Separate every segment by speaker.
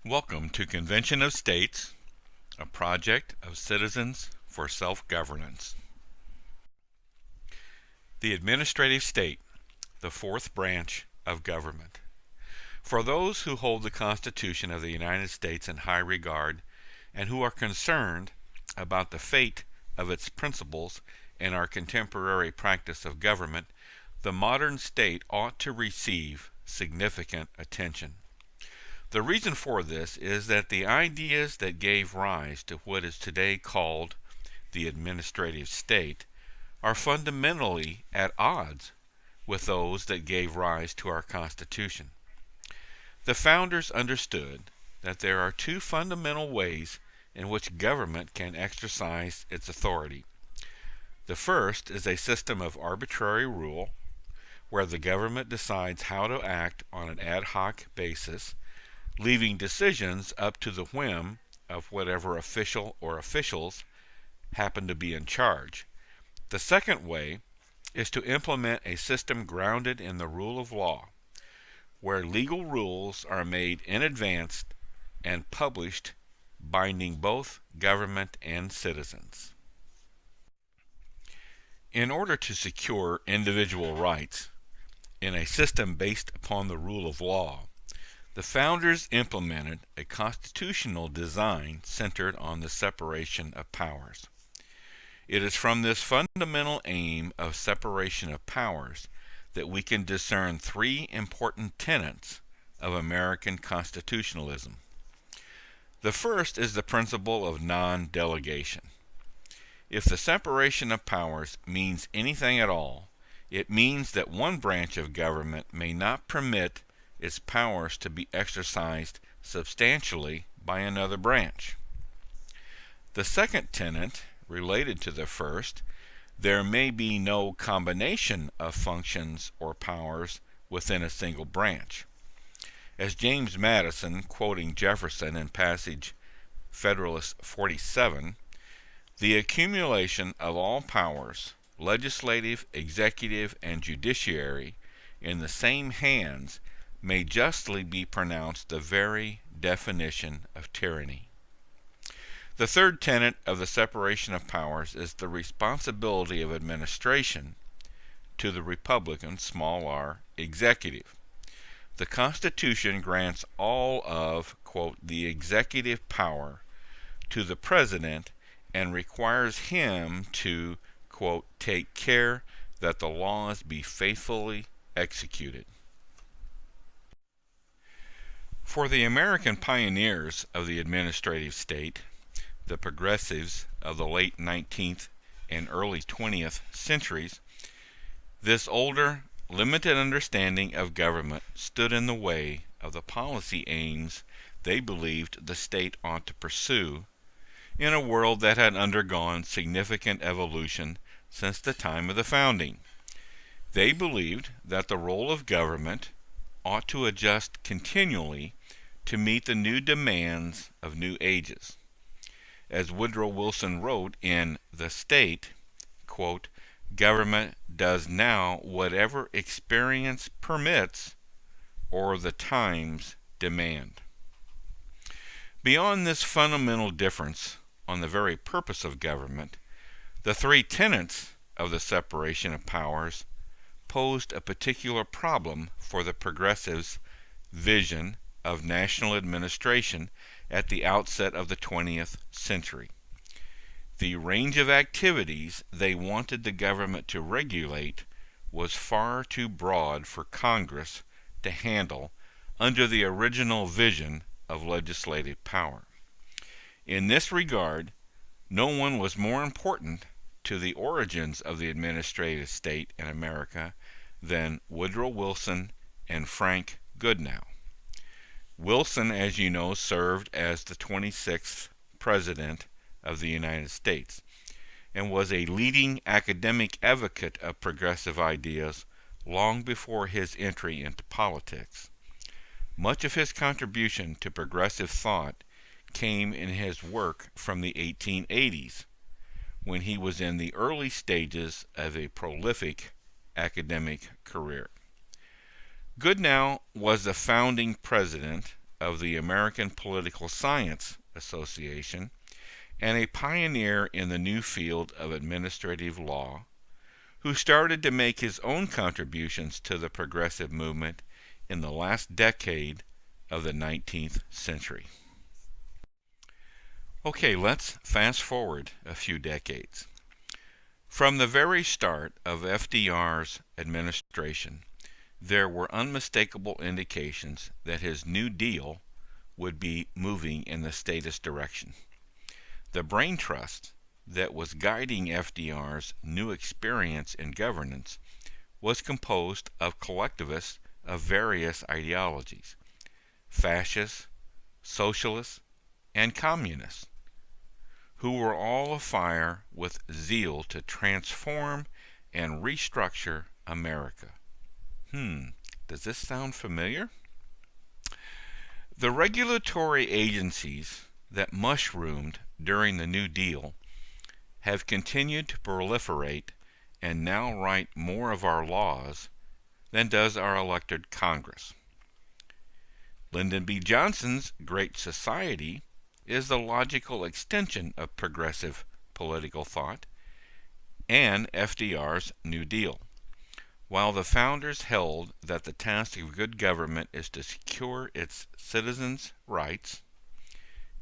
Speaker 1: Welcome to Convention of States, a project of citizens for self-governance. The administrative state, the fourth branch of government. For those who hold the Constitution of the United States in high regard and who are concerned about the fate of its principles in our contemporary practice of government, the modern state ought to receive significant attention. The reason for this is that the ideas that gave rise to what is today called the administrative state are fundamentally at odds with those that gave rise to our Constitution. The founders understood that there are two fundamental ways in which government can exercise its authority. The first is a system of arbitrary rule, where the government decides how to act on an ad hoc basis, leaving decisions up to the whim of whatever official or officials happen to be in charge. The second way is to implement a system grounded in the rule of law, where legal rules are made in advance and published, binding both government and citizens. In order to secure individual rights in a system based upon the rule of law, the founders implemented a constitutional design centered on the separation of powers. It is from this fundamental aim of separation of powers that we can discern three important tenets of American constitutionalism. The first is the principle of non-delegation. If the separation of powers means anything at all, it means that one branch of government may not permit its powers to be exercised substantially by another branch. The second tenet, related to the first, there may be no combination of functions or powers within a single branch. As James Madison, quoting Jefferson in passage Federalist 47, the accumulation of all powers, legislative, executive, and judiciary, in the same hands may justly be pronounced the very definition of tyranny. The third tenet of the separation of powers is the responsibility of administration to the Republican, small r, executive. The Constitution grants all of, quote, the executive power to the President and requires him to, quote, take care that the laws be faithfully executed. For the American pioneers of the administrative state, the progressives of the late 19th and early 20th centuries, this older, limited understanding of government stood in the way of the policy aims they believed the state ought to pursue in a world that had undergone significant evolution since the time of the founding. They believed that the role of government ought to adjust continually to meet the new demands of new ages. As Woodrow Wilson wrote in The State, quote, government does now whatever experience permits or the times demand. Beyond this fundamental difference on the very purpose of government, the three tenets of the separation of powers posed a particular problem for the progressives' vision of national administration at the outset of the 20th century. The range of activities they wanted the government to regulate was far too broad for Congress to handle under the original vision of legislative power. In this regard, no one was more important to the origins of the administrative state in America than Woodrow Wilson and Frank Goodenough. Wilson, as you know, served as the 26th President of the United States and was a leading academic advocate of progressive ideas long before his entry into politics. Much of his contribution to progressive thought came in his work from the 1880s, when he was in the early stages of a prolific academic career. Goodenough was the founding president of the American Political Science Association and a pioneer in the new field of administrative law, who started to make his own contributions to the progressive movement in the last decade of the 19th century. Okay, let's fast forward a few decades. From the very start of FDR's administration, there were unmistakable indications that his New Deal would be moving in the statist direction. The brain trust that was guiding FDR's new experience in governance was composed of collectivists of various ideologies: fascists, socialists, and communists, who were all afire with zeal to transform and restructure America. Does this sound familiar? The regulatory agencies that mushroomed during the New Deal have continued to proliferate and now write more of our laws than does our elected Congress. Lyndon B. Johnson's Great Society is the logical extension of progressive political thought and FDR's New Deal. While the founders held that the task of good government is to secure its citizens' rights,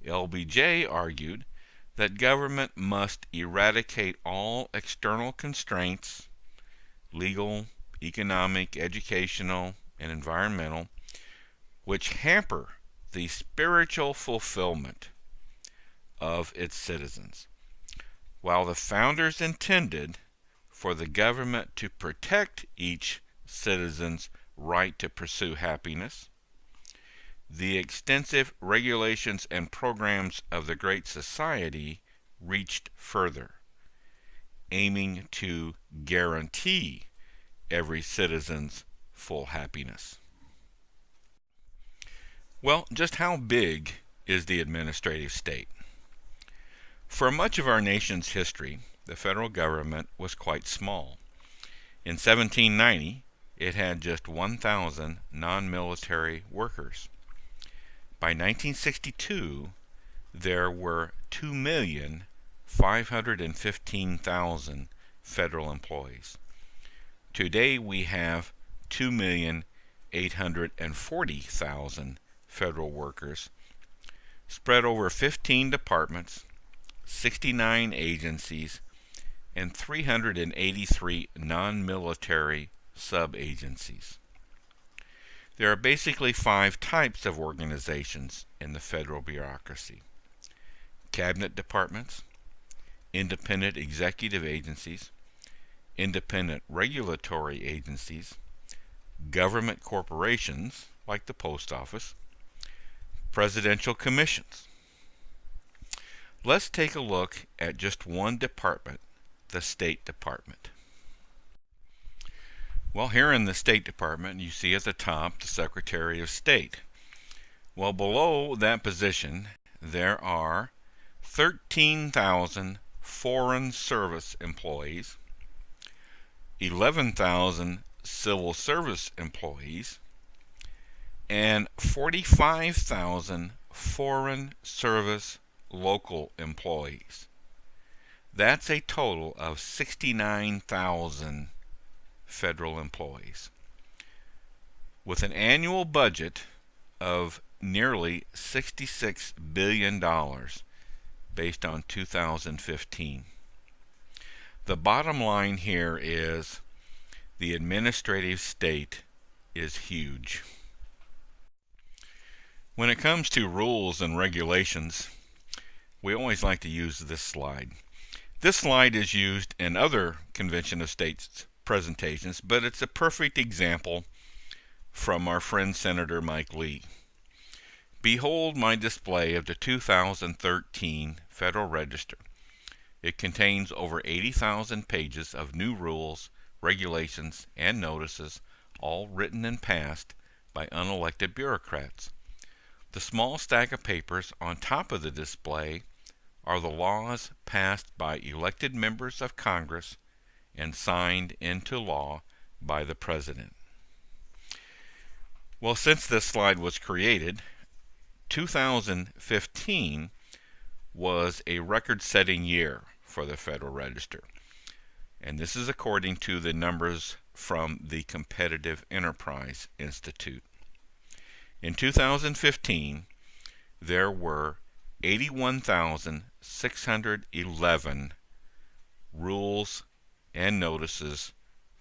Speaker 1: LBJ argued that government must eradicate all external constraints, legal, economic, educational, and environmental, which hamper the spiritual fulfillment of its citizens. While the founders intended for the government to protect each citizen's right to pursue happiness, the extensive regulations and programs of the Great Society reached further, aiming to guarantee every citizen's full happiness. Well, just how big is the administrative state? For much of our nation's history, the federal government was quite small. In 1790, it had just 1,000 non-military workers. By 1962, there were 2,515,000 federal employees. Today, we have 2,840,000 federal workers spread over 15 departments, 69 agencies, and 383 non-military sub-agencies. There are basically 5 types of organizations in the federal bureaucracy: cabinet departments, independent executive agencies, independent regulatory agencies, government corporations like the post office, presidential commissions. Let's take a look at just one department, the State Department. Well, here in the State Department, you see at the top the Secretary of State. Well, below that position, there are 13,000 Foreign Service employees, 11,000 Civil Service employees, and 45,000 Foreign Service local employees. That's a total of 69,000 federal employees, with an annual budget of nearly $66 billion based on 2015. The bottom line here is the administrative state is huge. When it comes to rules and regulations, we always like to use this slide. This slide is used in other Convention of States presentations, but it's a perfect example from our friend Senator Mike Lee. Behold my display of the 2013 Federal Register. It contains over 80,000 pages of new rules, regulations, and notices, all written and passed by unelected bureaucrats. The small stack of papers on top of the display are the laws passed by elected members of Congress and signed into law by the President. Well, since this slide was created, 2015 was a record-setting year for the Federal Register, and this is according to the numbers from the Competitive Enterprise Institute. In 2015, there were 81,611 rules and notices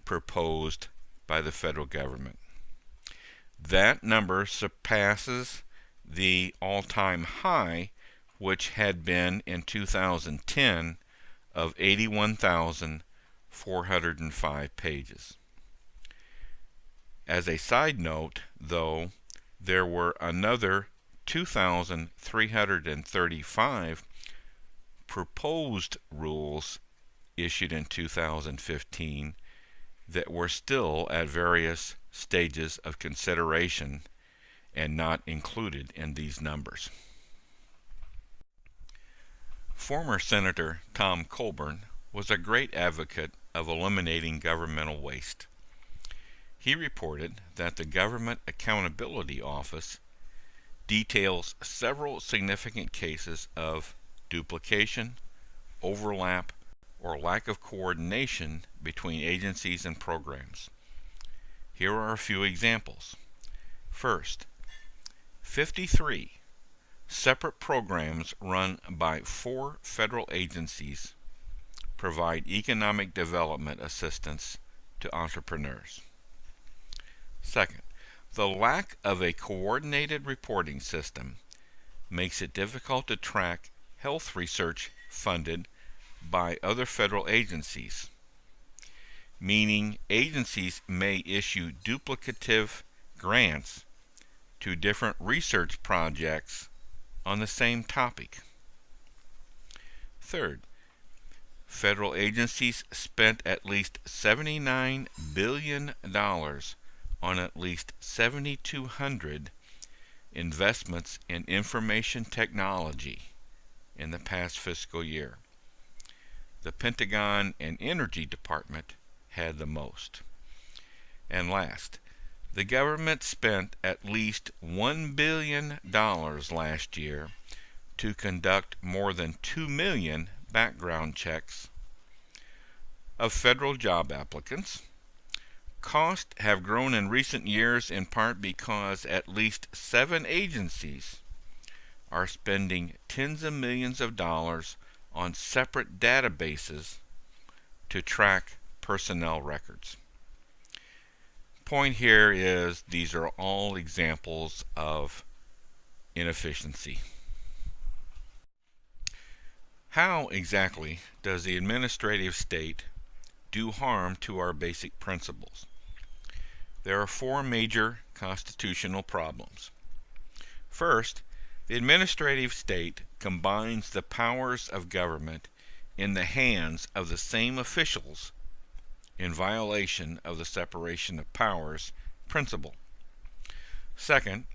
Speaker 1: proposed by the federal government. That number surpasses the all-time high, which had been in 2010 of 81,405 pages. As a side note, though, there were another 2,335 proposed rules issued in 2015 that were still at various stages of consideration and not included in these numbers. Former Senator Tom Colburn was a great advocate of eliminating governmental waste. He reported that the Government Accountability Office details several significant cases of duplication, overlap, or lack of coordination between agencies and programs. Here are a few examples. First, 53 separate programs run by 4 federal agencies provide economic development assistance to entrepreneurs. Second, the lack of a coordinated reporting system makes it difficult to track health research funded by other federal agencies, meaning agencies may issue duplicative grants to different research projects on the same topic. Third, federal agencies spent at least $79 billion on at least 7,200 investments in information technology in the past fiscal year. The Pentagon and Energy Department had the most. And last, the government spent at least $1 billion last year to conduct more than 2 million background checks of federal job applicants. Costs have grown in recent years in part because at least 7 agencies are spending tens of millions of dollars on separate databases to track personnel records. Point here is these are all examples of inefficiency. How exactly does the administrative state do harm to our basic principles? There are 4 major constitutional problems. First, the administrative state combines the powers of government in the hands of the same officials in violation of the separation of powers principle. Second,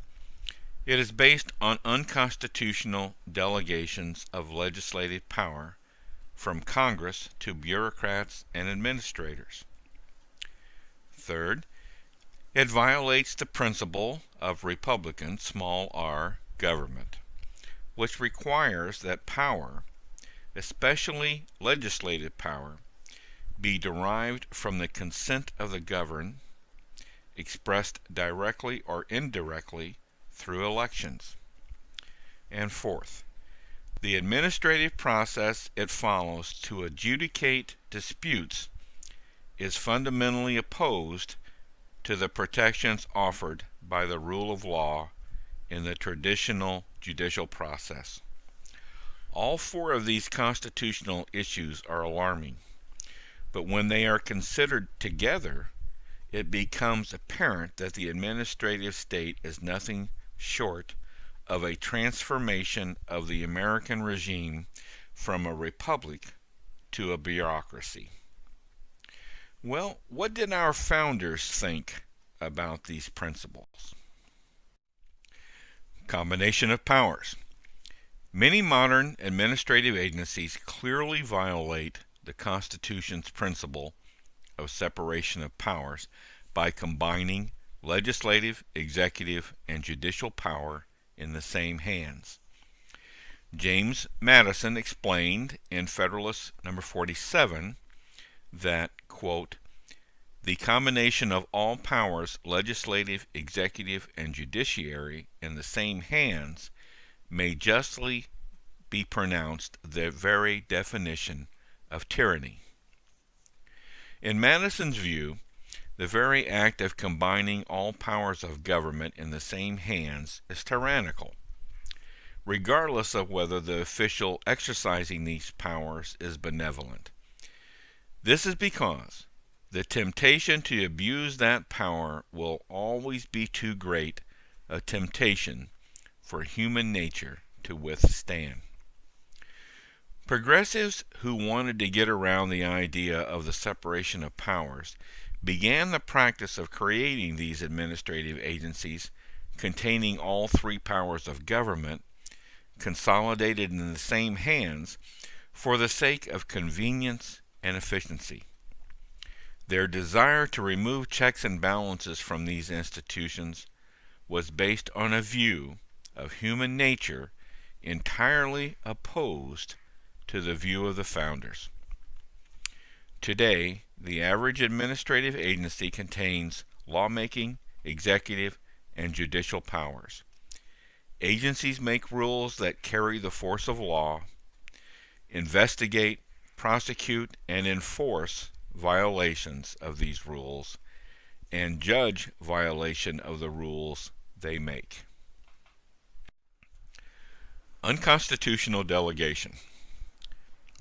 Speaker 1: it is based on unconstitutional delegations of legislative power from Congress to bureaucrats and administrators. Third, it violates the principle of Republican small r government, which requires that power, especially legislative power, be derived from the consent of the governed, expressed directly or indirectly through elections. And fourth, the administrative process it follows to adjudicate disputes is fundamentally opposed to the protections offered by the rule of law in the traditional judicial process. All 4 of these constitutional issues are alarming, but when they are considered together, it becomes apparent that the administrative state is nothing short of a transformation of the American regime from a republic to a bureaucracy. Well, what did our founders think about these principles? Combination of powers. Many modern administrative agencies clearly violate the Constitution's principle of separation of powers by combining legislative, executive, and judicial power in the same hands. James Madison explained in Federalist number 47 that, quote, the combination of all powers, legislative, executive, and judiciary, in the same hands may justly be pronounced the very definition of tyranny. In Madison's view, the very act of combining all powers of government in the same hands is tyrannical, regardless of whether the official exercising these powers is benevolent. This is because the temptation to abuse that power will always be too great a temptation for human nature to withstand. Progressives who wanted to get around the idea of the separation of powers began the practice of creating these administrative agencies containing all three powers of government, consolidated in the same hands, for the sake of convenience and efficiency. Their desire to remove checks and balances from these institutions was based on a view of human nature entirely opposed to the view of the founders. Today, the average administrative agency contains lawmaking, executive, and judicial powers. Agencies make rules that carry the force of law, investigate, prosecute, and enforce violations of these rules, and judge violation of the rules they make. Unconstitutional delegation.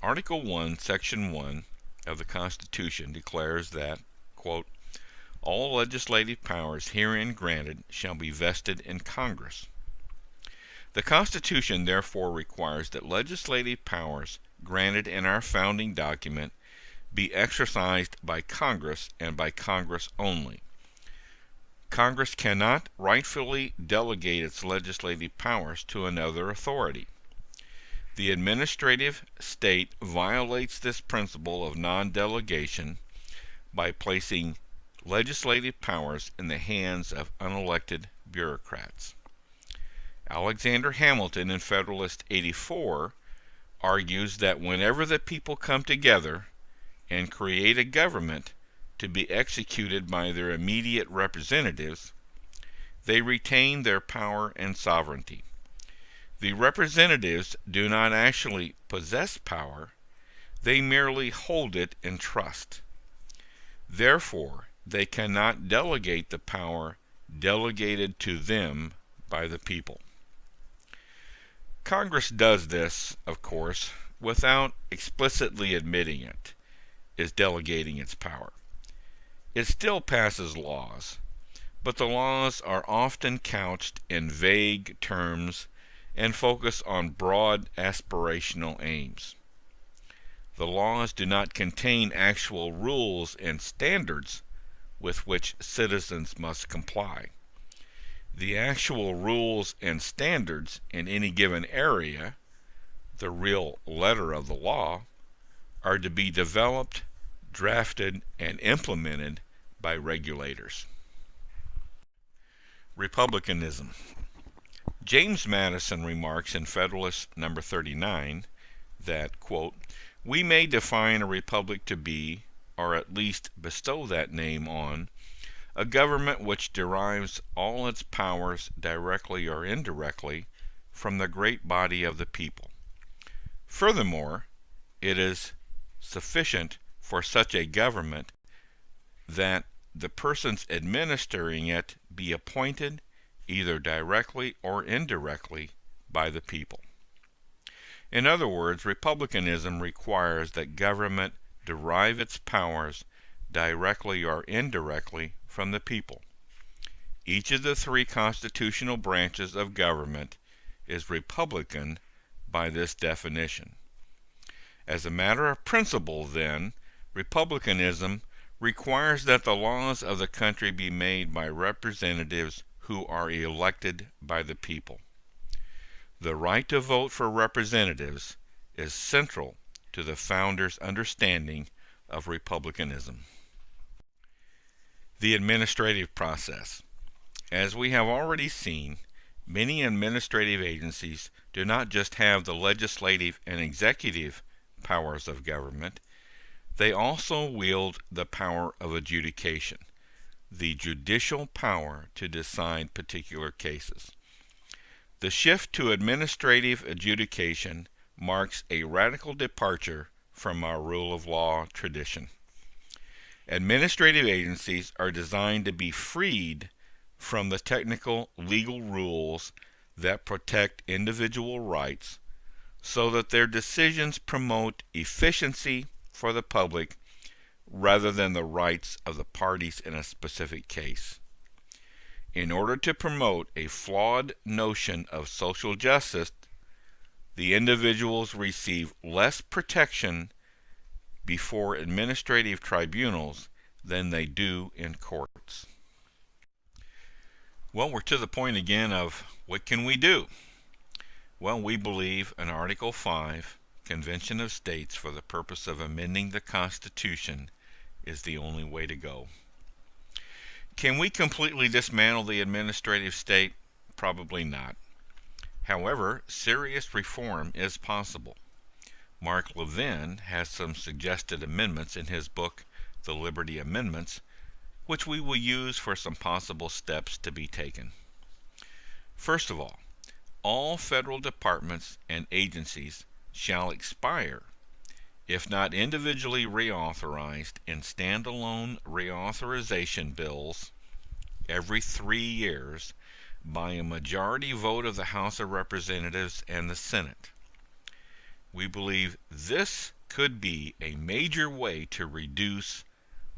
Speaker 1: Article 1, Section 1 of the Constitution declares that, quote, all legislative powers herein granted shall be vested in Congress. The Constitution therefore requires that legislative powers granted in our founding document be exercised by Congress and by Congress only. Congress cannot rightfully delegate its legislative powers to another authority. The administrative state violates this principle of non-delegation by placing legislative powers in the hands of unelected bureaucrats. Alexander Hamilton in Federalist 84 argues that whenever the people come together and create a government to be executed by their immediate representatives, they retain their power and sovereignty. The representatives do not actually possess power, they merely hold it in trust. Therefore, they cannot delegate the power delegated to them by the people. Congress does this, of course, without explicitly admitting it is delegating its power. It still passes laws, but the laws are often couched in vague terms and focus on broad aspirational aims. The laws do not contain actual rules and standards with which citizens must comply. The actual rules and standards in any given area, the real letter of the law, are to be developed, drafted, and implemented by regulators. Republicanism. James Madison remarks in Federalist number 39 that, quote, we may define a republic to be, or at least bestow that name on, a government which derives all its powers directly or indirectly from the great body of the people. Furthermore, it is sufficient for such a government that the persons administering it be appointed either directly or indirectly by the people. In other words, republicanism requires that government derive its powers directly or indirectly from the people. Each of the three constitutional branches of government is republican by this definition. As a matter of principle, then, republicanism requires that the laws of the country be made by representatives who are elected by the people. The right to vote for representatives is central to the founders' understanding of republicanism. The administrative process. As we have already seen, Many administrative agencies do not just have the legislative and executive powers of government, they also wield the power of adjudication, the judicial power to decide particular cases. The shift to administrative adjudication marks a radical departure from our rule of law tradition. Administrative agencies are designed to be freed from the technical legal rules that protect individual rights so that their decisions promote efficiency for the public rather than the rights of the parties in a specific case. In order to promote a flawed notion of social justice, the individuals receive less protection before administrative tribunals than they do in courts. Well, we're to the point again of what can we do? Well, we believe an Article 5 Convention of States for the purpose of amending the Constitution is the only way to go. Can we completely dismantle the administrative state? Probably not. However, serious reform is possible. Mark Levin has some suggested amendments in his book, The Liberty Amendments, which we will use for some possible steps to be taken. First of all federal departments and agencies shall expire if not individually reauthorized in standalone reauthorization bills every 3 years by a majority vote of the House of Representatives and the Senate. We believe this could be a major way to reduce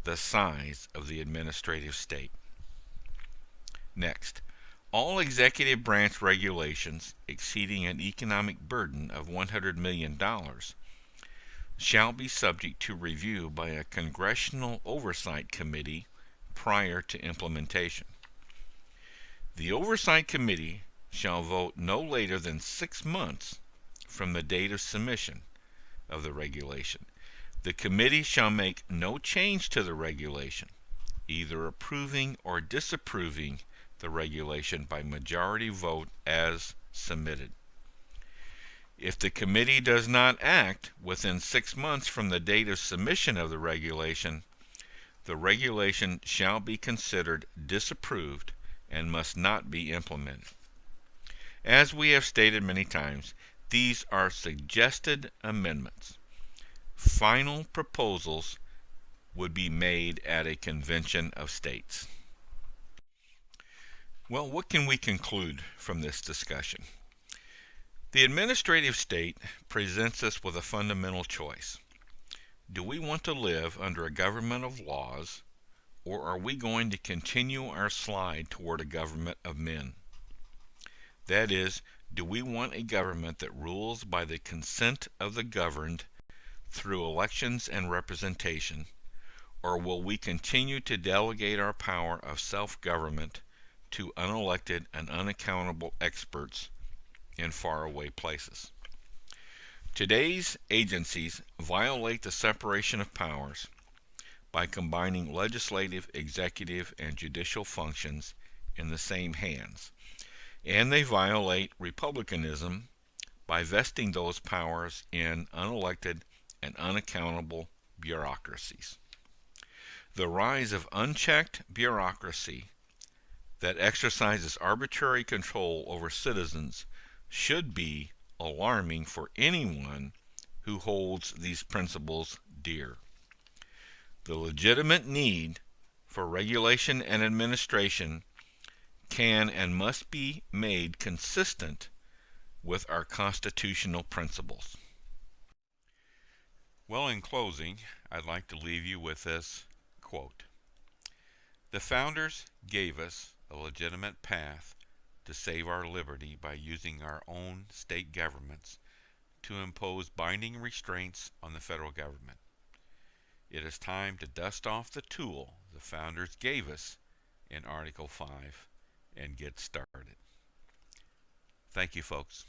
Speaker 1: the size of the administrative state. Next, all executive branch regulations exceeding an economic burden of $100 million shall be subject to review by a congressional oversight committee prior to implementation. The oversight committee shall vote no later than 6 months from the date of submission of the regulation. The committee shall make no change to the regulation, either approving or disapproving the regulation by majority vote as submitted. If the committee does not act within 6 months from the date of submission of the regulation shall be considered disapproved and must not be implemented. As we have stated many times, these are suggested amendments. Final proposals would be made at a convention of states. Well, what can we conclude from this discussion? The administrative state presents us with a fundamental choice. Do we want to live under a government of laws, or are we going to continue our slide toward a government of men? That is, do we want a government that rules by the consent of the governed through elections and representation, or will we continue to delegate our power of self-government to unelected and unaccountable experts in faraway places? Today's agencies violate the separation of powers by combining legislative, executive, and judicial functions in the same hands, and they violate republicanism by vesting those powers in unelected and unaccountable bureaucracies. The rise of unchecked bureaucracy that exercises arbitrary control over citizens should be alarming for anyone who holds these principles dear. The legitimate need for regulation and administration can and must be made consistent with our constitutional principles. Well, in closing, I'd like to leave you with this quote. The founders gave us a legitimate path to save our liberty by using our own state governments to impose binding restraints on the federal government. It is time to dust off the tool the founders gave us in Article 5 and get started. Thank you, folks.